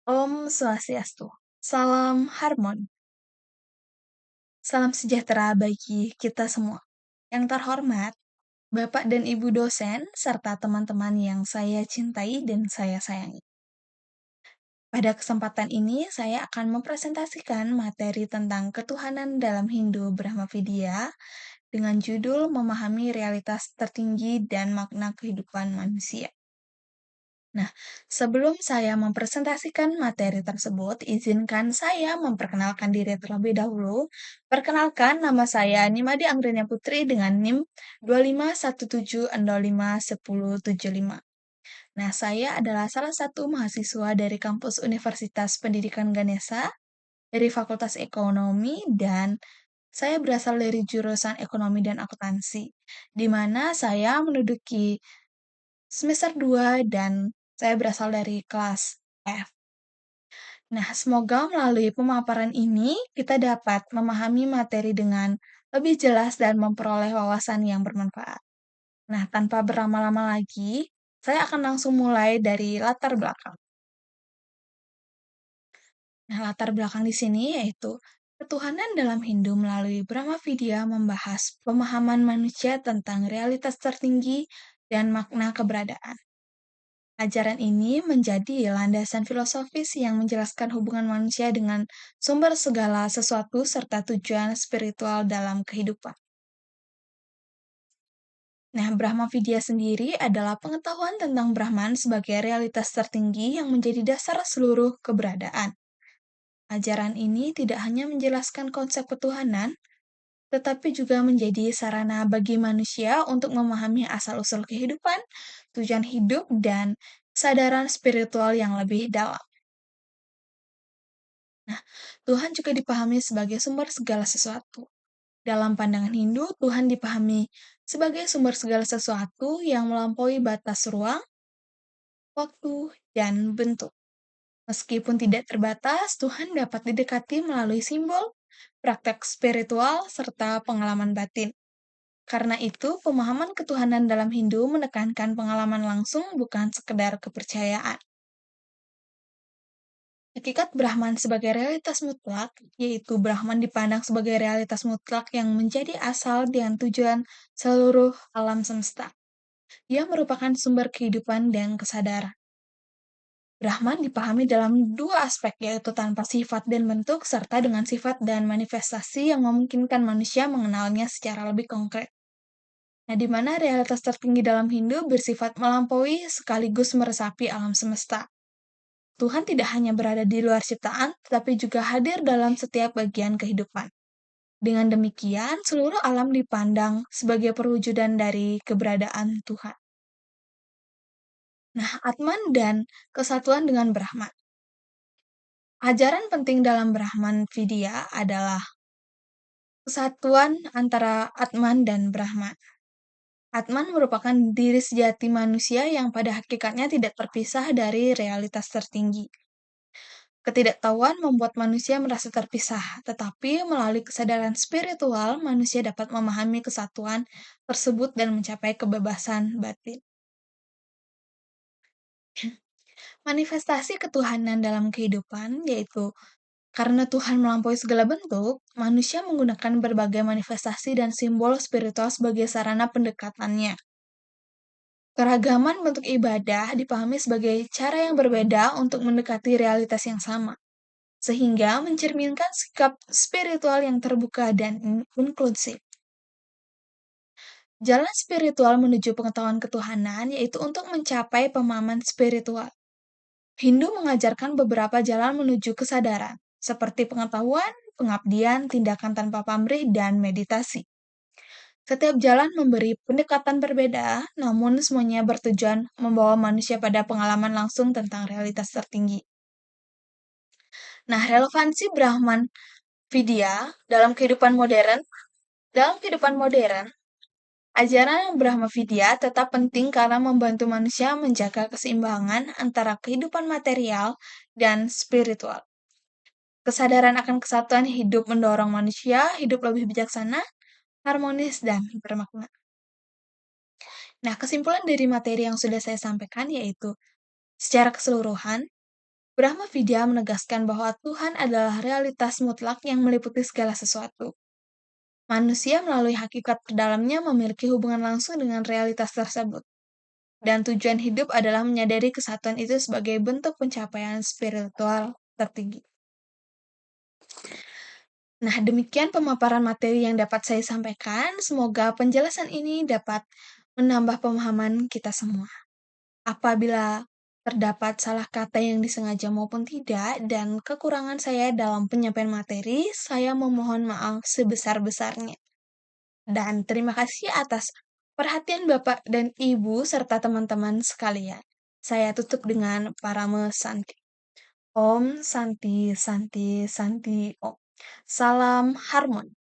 Om Swastiastu. Salam Harmon. Salam sejahtera bagi kita semua. Yang terhormat, Bapak dan Ibu dosen, serta teman-teman yang saya cintai dan saya sayangi. Pada kesempatan ini, saya akan mempresentasikan materi tentang ketuhanan dalam Hindu Brahma Vidya dengan judul Memahami Realitas Tertinggi dan Makna Kehidupan Manusia. Nah, sebelum saya mempresentasikan materi tersebut, izinkan saya memperkenalkan diri terlebih dahulu. Perkenalkan, nama saya Nimade Anggrenia Putri dengan NIM 2517051075. Nah, saya adalah salah satu mahasiswa dari kampus Universitas Pendidikan Ganesha dari Fakultas Ekonomi dan saya berasal dari jurusan Ekonomi dan Akuntansi, di mana saya menduduki semester 2 dan saya berasal dari kelas F. Nah, semoga melalui pemaparan ini kita dapat memahami materi dengan lebih jelas dan memperoleh wawasan yang bermanfaat. Nah, tanpa berlama-lama lagi, saya akan langsung mulai dari latar belakang. Nah, latar belakang di sini yaitu ketuhanan dalam Hindu melalui Brahma Vidya membahas pemahaman manusia tentang realitas tertinggi dan makna keberadaan. Ajaran ini menjadi landasan filosofis yang menjelaskan hubungan manusia dengan sumber segala sesuatu serta tujuan spiritual dalam kehidupan. Nah, Brahma Vidya sendiri adalah pengetahuan tentang Brahman sebagai realitas tertinggi yang menjadi dasar seluruh keberadaan. Ajaran ini tidak hanya menjelaskan konsep ketuhanan, tetapi juga menjadi sarana bagi manusia untuk memahami asal-usul kehidupan, tujuan hidup, dan kesadaran spiritual yang lebih dalam. Nah, Tuhan juga dipahami sebagai sumber segala sesuatu. Dalam pandangan Hindu, Tuhan dipahami sebagai sumber segala sesuatu yang melampaui batas ruang, waktu, dan bentuk. Meskipun tidak terbatas, Tuhan dapat didekati melalui simbol, praktek spiritual, serta pengalaman batin. Karena itu, pemahaman ketuhanan dalam Hindu menekankan pengalaman langsung, bukan sekedar kepercayaan. Hakikat Brahman sebagai realitas mutlak, yaitu Brahman dipandang sebagai realitas mutlak yang menjadi asal dan tujuan seluruh alam semesta. Ia merupakan sumber kehidupan dan kesadaran. Brahman dipahami dalam dua aspek, yaitu tanpa sifat dan bentuk, serta dengan sifat dan manifestasi yang memungkinkan manusia mengenalnya secara lebih konkret. Nah, di mana realitas tertinggi dalam Hindu bersifat melampaui sekaligus meresapi alam semesta. Tuhan tidak hanya berada di luar ciptaan, tetapi juga hadir dalam setiap bagian kehidupan. Dengan demikian, seluruh alam dipandang sebagai perwujudan dari keberadaan Tuhan. Nah, Atman dan kesatuan dengan Brahman. Ajaran penting dalam Brahman Vidya adalah kesatuan antara Atman dan Brahman. Atman merupakan diri sejati manusia yang pada hakikatnya tidak terpisah dari realitas tertinggi. Ketidaktahuan membuat manusia merasa terpisah, tetapi melalui kesadaran spiritual, manusia dapat memahami kesatuan tersebut dan mencapai kebebasan batin. Manifestasi ketuhanan dalam kehidupan, yaitu karena Tuhan melampaui segala bentuk, manusia menggunakan berbagai manifestasi dan simbol spiritual sebagai sarana pendekatannya. Keragaman bentuk ibadah dipahami sebagai cara yang berbeda untuk mendekati realitas yang sama, sehingga mencerminkan sikap spiritual yang terbuka dan inklusif. Jalan spiritual menuju pengetahuan ketuhanan yaitu untuk mencapai pemahaman spiritual. Hindu mengajarkan beberapa jalan menuju kesadaran, seperti pengetahuan, pengabdian, tindakan tanpa pamrih, dan meditasi. Setiap jalan memberi pendekatan berbeda, namun semuanya bertujuan membawa manusia pada pengalaman langsung tentang realitas tertinggi. Nah, relevansi Brahman Vidya dalam kehidupan modern, ajaran Brahma Vidya tetap penting karena membantu manusia menjaga keseimbangan antara kehidupan material dan spiritual. Kesadaran akan kesatuan hidup mendorong manusia hidup lebih bijaksana, harmonis, dan bermakna. Nah, kesimpulan dari materi yang sudah saya sampaikan yaitu, secara keseluruhan, Brahma Vidya menegaskan bahwa Tuhan adalah realitas mutlak yang meliputi segala sesuatu. Manusia melalui hakikat terdalamnya memiliki hubungan langsung dengan realitas tersebut. Dan tujuan hidup adalah menyadari kesatuan itu sebagai bentuk pencapaian spiritual tertinggi. Nah, demikian pemaparan materi yang dapat saya sampaikan. Semoga penjelasan ini dapat menambah pemahaman kita semua. Apabila terdapat salah kata yang disengaja maupun tidak, dan kekurangan saya dalam penyampaian materi, saya memohon maaf sebesar-besarnya. Dan terima kasih atas perhatian Bapak dan Ibu serta teman-teman sekalian. Saya tutup dengan parame Santi. Om Santi Santi Santi Om. Salam harmoni.